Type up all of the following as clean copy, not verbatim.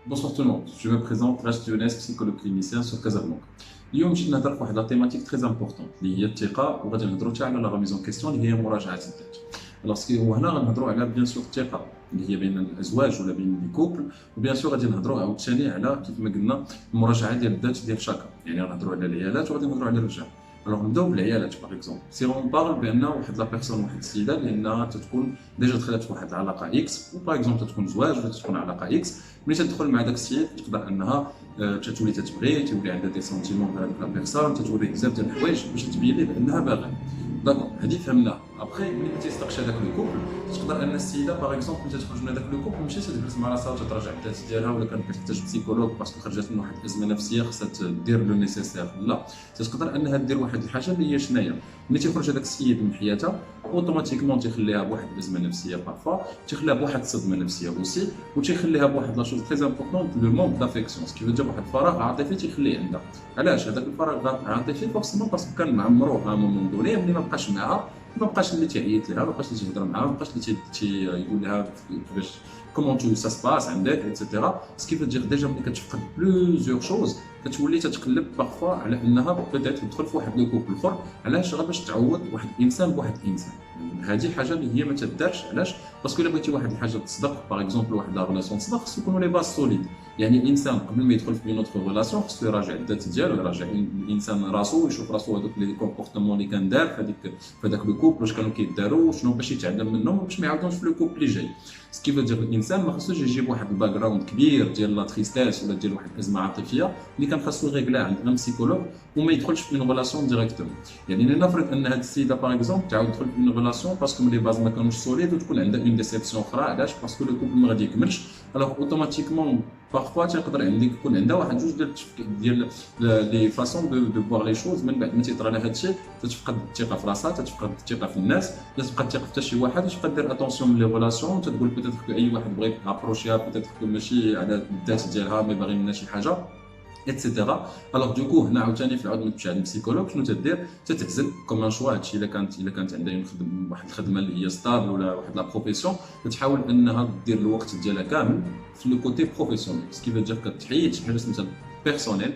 Bonsoir tout le monde, je me présente Rachid Younes, psychologue clinicien sur Casablanca. اليوم جيت نهضر في واحد لا تيماتيك تري امبورطون اللي هي الثقه وغادي نهضروا حتى على لا ريميزون كيستيون اللي هي مراجعه الذات. الوغ سكي وهنا غنهضروا على بيان سور الثقه اللي هي بين الازواج ولا بين لي كوبل، وبيان سور غادي نهضروا عاوتاني على كيف ما قلنا المراجعه ديال الذات ديال شاكا، يعني غنهضروا على العيالات وغادي نهضروا على الرجال. الوغ نبداو بالعيالات باغ اكزومبل سي اون بارل بان واحد لا بيرسون واحد السيده اللي انها تكون ديجا دخلت في واحد العلاقه اكس، وباغ اكزومبل تكون زواج ولا تكون علاقه اكس. ملي تدخل مع داك السيد تقدر انها تتولي تتبغي، تولي عندها دي سونتيمون في هذيك لا بيرسون، تتوري بزاف ديال الحوايج باش تبين ليه بانها باغيه. داكور، هذه فهمناها. ابخي ملي تيستقش هذاك لو كوبل تقدر ان السيده باغ اكزومبل ملي تخرج من هذاك لو كوبل ماشي تجلس مع راسها وتتراجع الذات ديالها، ولا كانت كتحتاج بسيكولوج باسكو خرجت من واحد الازمه نفسيه خصها دير لو نيسيسير، لا تقدر انها دير واحد الحاجه اللي هي شناهي. ملي تيخرج هذاك السيد من حياتها اوتوماتيكمون تيخليها بواحد الازمه نفسيه بارفوا، تيخليها بواحد الصدمه نفسيه اوسي، وتيخليها بواحد لا شوز تري امبورطون لو مونك دافيكسيون، كيف جاب واحد الفراغ عاطفي تيخليه عندها. علاش هذاك الفراغ العاطفي؟ فورسمون باسكو كان معمروه ا مومون دوني ملي ما بقاش معاها، ما بقاش اللي تيعيط لها، ما بقاش اللي تهضر معاها، ما بقاش اللي تيقول لها كيفاش كومون تو سا سباس عندك ايتترا. سكيف دير ديجا ملي كتفقد بلوزيور شوز كتولي تتقلب بارفوا على انها بدات تدخل في واحد لو كوبل اخر. علاش؟ غير باش تعوض واحد الانسان بواحد الانسان. هذه حاجه اللي هي ما تدارش. علاش؟ باسكو الا بغيتي واحد الحاجه تصدق باغ اكزومبل واحد لا ريلاسيون تصدق، خصو يكونوا لي باز سوليد. يعني الانسان قبل ما يدخل في نوتر ريلاسيون خصو يراجع الذات ديالو، يراجع الانسان راسو، يشوف راسو هذوك لي كومبورتمون اللي كان دار في هذاك لو كوبل، واش كانوا كيداروا شنو، باش يتعلم منهم باش ما يعاودوش في لو كوبل اللي جاي. كيف دير الانسان ما خصوش يجيب واحد الباك جراوند كبير ديال لا تريستيس ولا ديال واحد الازمه عاطفيه اللي كان خاصو يريغلا عند ان بسيكولوج وما يدخلش في اون ريلاسيون ديريكتومون. يعني لنفرض ان هذه السيده باغ اكزومبل تعاود تدخل في اون ريلاسيون باسكو لي باز ما كانوش سوليد، وتكون عندها اون ديسيبسيون اخرى. علاش؟ باسكو لو كوبل ما غادي يكملش. الوغ اوتوماتيكمون بارفوا تقدر عندك يكون عندها واحد جوج ديال لي فاسون دو فوار لي شوز. من بعد ما تيطرى لها هذا الشيء تتفقد الثقه في راسها، تتفقد الثقه في الناس، لا تبقى تثق حتى شي واحد، تبقى دير اتونسيون من لي ريلاسيون، تقول بيتيتر اي واحد بغى ابروشيها بيتيتر ماشي على الذات ديالها مي باغي منها شي حاجه ايتترا. الوغ دوكو هنا عاوتاني في العود ما تمشي عند البسيكولوج، شنو تدير؟ تتعزل كوم شوا. هادشي الا كانت عندها واحد الخدمه اللي هي ستابل ولا واحد لا بروفيسيون، تحاول انها دير الوقت ديالها كامل في لو كوتي بروفيسيونيل. سكيف دير كتحيد شي حاجه سميتها بيرسونيل.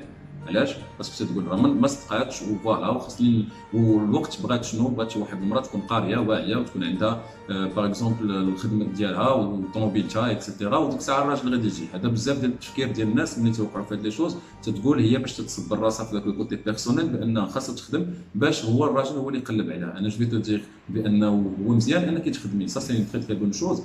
علاش؟ باسكو تقول راه ما صدقاتش وفوالا وخاصني، والوقت بغات شنو، بغات واحد المراه تكون قاريه واعيه وتكون عندها باغ اكزومبل الخدمه ديالها وطوموبيلتها ايتترا، وديك الساعه الراجل غادي يجي. هذا بزاف ديال التفكير ديال الناس ملي توقعوا في هاد لي شوز، تتقول هي باش تتصبر راسها في ذاك الكوتي بيرسونيل بان خاصها تخدم باش هو الراجل هو اللي يقلب عليها. انا جو تو دير بانه هو مزيان انك تخدمي، سا سي تري تري بون شوز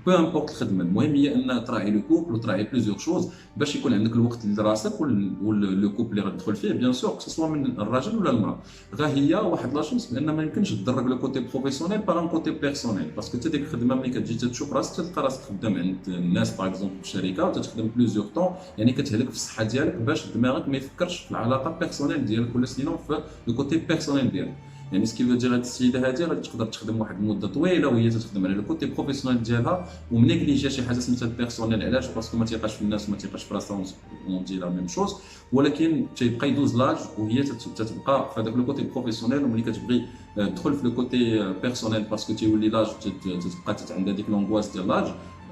بو امبورط الخدمه. المهم هي ان تراعي لو كوبل وتراعي بليزيور شوز باش يكون عندك الوقت لراسك ولو كوبل اللي غتدخل فيه بيان سور سواء من الراجل ولا المراه. غا هي واحد لا شونس بان ما يمكنش تدرج لو كوتي بروفيسيونيل باغ ان كوتي بيرسونيل، باسكو حتى ديك الخدمه ملي كتجي تشوف راسك تلقى راسك خدام عند الناس باغ اكزومبل في الشركه وتخدم بليزيور طون، يعني كتهلك في الصحه ديالك باش دماغك ما يفكرش في العلاقه بيرسونيل ديالك ولا سينو في لو كوتي بيرسونيل ديالك. يعني سكيف دير هاد السيده هادي غادي تقدر تخدم واحد المده طويله وهي تخدم على الكوتي بروفيسيونيل ديالها ومنيغليجي شي حاجه سميتها بيرسونيل. علاش؟ باسكو ما تيقاش في الناس وما تيقاش في راسها اون دي لا ميم شوز، ولكن تيبقى يدوز لاج وهي تتبقى في هذاك الكوتي بروفيسيونيل. وملي كتبغي تدخل في لو كوتي بيرسونيل باسكو تيولي لاج تتبقى عندها ديك لونغواس ديال لاج،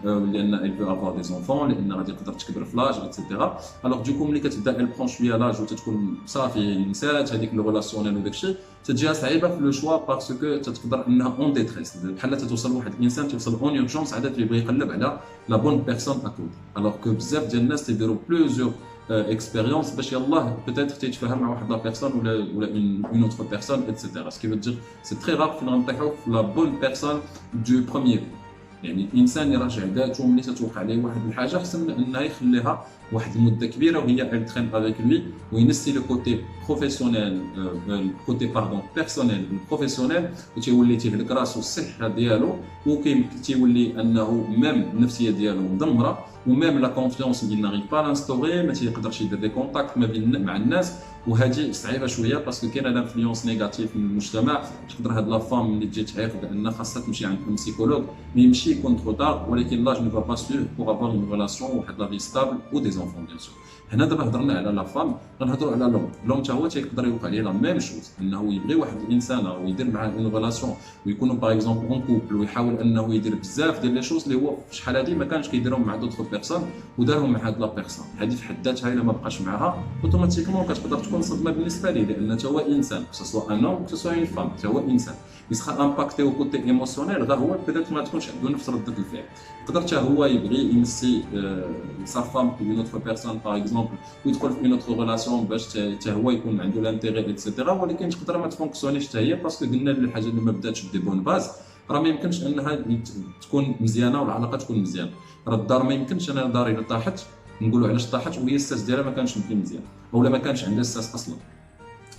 لان elle veut avoir des enfants، لان غادي تقدر تكبر في لاج ايتترا. الوغ دوكو ملي كتبدا elle prend شويه لاج وتتكون صافي نسات هذيك لو ريلاسيونيل وداك الشيء، تجيها صعيبه في لو شوا باسكو تقدر انها اون ديتريس، بحال توصل واحد الانسان توصل اون اورجونس عاد تيبغي يقلب على لا بون بيرسون اكود. الوغ كو بزاف ديال الناس تيديروا بلوزيور اكسبيريونس باش يلاه بيتيتر تيتفاهم مع واحد لا بيرسون ولا اون اوتر بيرسون ايتترا. سكي فو دير سي تري رار فين غنطيحوا في لا بون بيرسون دو بروميير. يعني الانسان يراجع ذاته ملي تتوقع عليه واحد الحاجه خصنا انه يخليها واحد المده كبيره وهي ال ترين افيك لي وينسي لو كوتي بروفيسيونيل كوتي باردون بيرسونيل بروفيسيونيل، وتيولي تيهلك راسو الصحه ديالو، وتيولي انه ميم النفسيه ديالو مدمره، وميم لا كونفيونس اللي ناريف با لانستوري، ما تيقدرش يدير دي كونتاكت ما بين مع الناس. وهذه صعيبه شويه باسكو كاينه لانفلونس نيجاتيف من المجتمع. تقدر هاد لا فام اللي تجي تعيق بان خاصها تمشي عند بسيكولوج، مي يمشي يكون ترو تار، ولكن لاج نو فا با سويف بوغ افوار اون ريلاسيون واحد لا في ستابل و دي زونفون بيان سور. هنا دابا هضرنا على لا فام، غنهضروا على لوم. لوم تا هو هو تيقدر يوقع ليه لا ميم شوز، انه يبغي واحد الانسان ويدير معاه اون ريلاسيون ويكونوا باغ اكزومبل اون كوبل ويحاول انه يدير بزاف ديال لي شوز اللي هو في شحال هذه ما كانش كيديرهم مع دوطخ بيرسون ودارهم مع هاد لا بيرسون. هذه في حد ذاتها الا ما بقاش معاها اوتوماتيكمون كتقدر تكون صدمه بالنسبه ليه، لان حتى هو انسان سواء ان هوم سواء اون فام، حتى هو انسان يسخا امباكتي او كوتي ايموسيونيل غير هو بيتيت ما تكونش عنده نفس رده الفعل. يقدر حتى هو يبغي يمسي سا فام اون اوتر بيرسون باغ اكزومبل ويدخل في اون اوتر ريلاسيون باش حتى هو يكون عنده لانتيغي ايتترا، ولكن تقدر ما تفونكسيونيش حتى هي باسكو قلنا الحاجه اللي ما بداتش بدي بون باز راه ما يمكنش انها تكون مزيانه والعلاقه تكون مزيانه. راه الدار ما يمكنش انا داري الا طاحت نقولوا علاش طاحت وهي الساس ديالها ما كانش مزيان اولا ما كانش عندها الساس اصلا.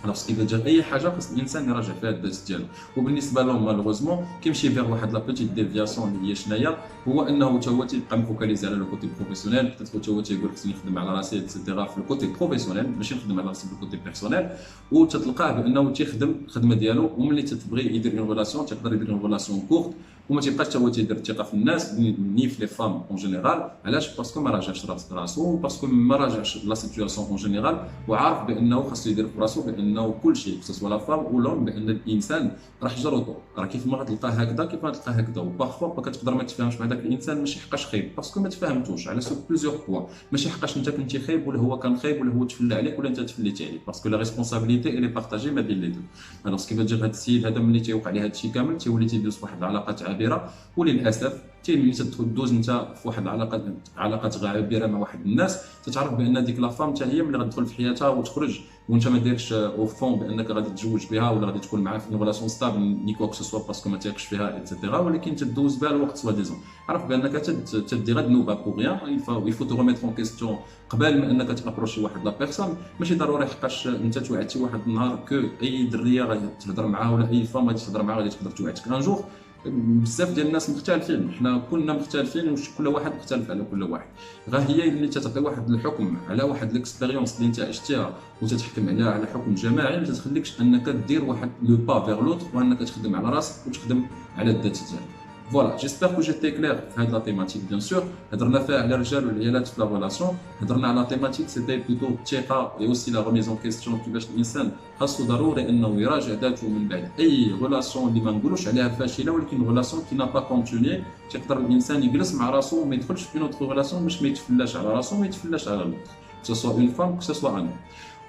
خلاص كيف جا اي حاجه خص الانسان يراجع فيها الدرس ديالو. وبالنسبه لهم مالوغوزمون كيمشي فيغ واحد لا بيتيت ديفياسيون اللي هي شناهي، هو انه حتى هو تيبقى مفوكاليزي على لو كوتي بروفيسيونيل، حتى هو تيقول خصني نخدم على راسي ايتترا في الكوتي بروفيسيونيل ماشي نخدم على راسي في الكوتي بيرسونيل، وتتلقاه بانه تيخدم الخدمه ديالو وملي تتبغي يدير اون ريلاسيون تيقدر يدير اون ريلاسيون كورت وما تيبقاش حتى هو تيدير الثقه في الناس ني في لي فام اون جينيرال. علاش؟ باسكو ما راجعش راسو، باسكو ما راجعش لا سيتوياسيون اون جينيرال، وعارف بانه خاصو يدير في راسو بانه كل شيء سواء لا فام او لون بان الانسان راه حجر وطور، راه كيف ما غتلقاه هكذا كيف ما غتلقاه هكذا. وبارفوا كتقدر ما تفهمش مع داك الانسان ماشي حقاش خايب باسكو ما تفاهمتوش على سو بليزيور بوان، ماشي حقاش انت كنتي خايب ولا هو كان خايب ولا هو تفلى عليك ولا انت تفليتي عليه، باسكو لا ريسبونسابيلتي اللي بارطاجي ما بين لي دو. الوغ كيف تجي هذا السيد هذا ملي تيوقع عليه هذا الشيء كامل تيولي تيدوز في واحد العلاقات عابره، وللاسف ملي تدوز انت في واحد علاقات عابره مع واحد الناس تتعرف بان ديك لا فام حتى هي ملي غتدخل في حياتها وتخرج وانت ما دايرش او فون بانك غادي تتزوج بها ولا غادي تكون معها في اون ريلاسيون ستابل ني كوك سوا باسكو ما تيقش فيها ايتترا، ولكن تدوز بها الوقت سوا ديزون عرف بانك تدي غير ذنوبه بوغ ريان. يفو تو ريميتر اون كيستيون قبل ما انك تابروشي واحد لا بيرسون، ماشي ضروري حقاش انت توعدتي واحد النهار كو اي دريه غادي تهضر معاها ولا اي فام غادي تهضر معاها غادي تقدر توعدك ان جور. بزاف ديال الناس مختلفين، حنا كلنا مختلفين وكل واحد مختلف على كل واحد، غير هي اللي تتعطي واحد الحكم على واحد الاكسبيريونس اللي انت عشتيها وتتحكم عليها على حكم جماعي ما تخليكش انك دير واحد لو با فيغ لوتر وانك تخدم على راسك وتخدم على الذات ديالك. فوالا جيسبر كو جيتي كلير في هاد لا تيماتيك. بيان سور هضرنا فيها على الرجال والعيالات في لا ريلاسيون، هضرنا على تيماتيك سيتي بلوتو الثقه اي اوسي لا ريميزون كيستيون كيفاش الانسان خاصو ضروري انه يراجع ذاته من بعد اي ريلاسيون اللي ما نقولوش عليها فاشله ولكن ريلاسيون كي نا با كونتيني. تيقدر الانسان يجلس مع راسو وما يدخلش في نوتر ريلاسيون باش ما يتفلاش على راسو وما يتفلاش على لوطر que ce soit une femme que ce soit un homme.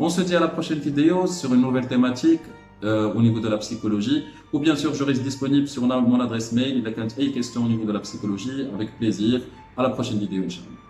On se dit à la prochaine vidéo sur une nouvelle thématique au niveau de la psychologie, ou bien sûr je reste disponible sur mon adresse mail. Il y a des questions au niveau de la psychologie avec plaisir. À la prochaine vidéo, Inch'Allah.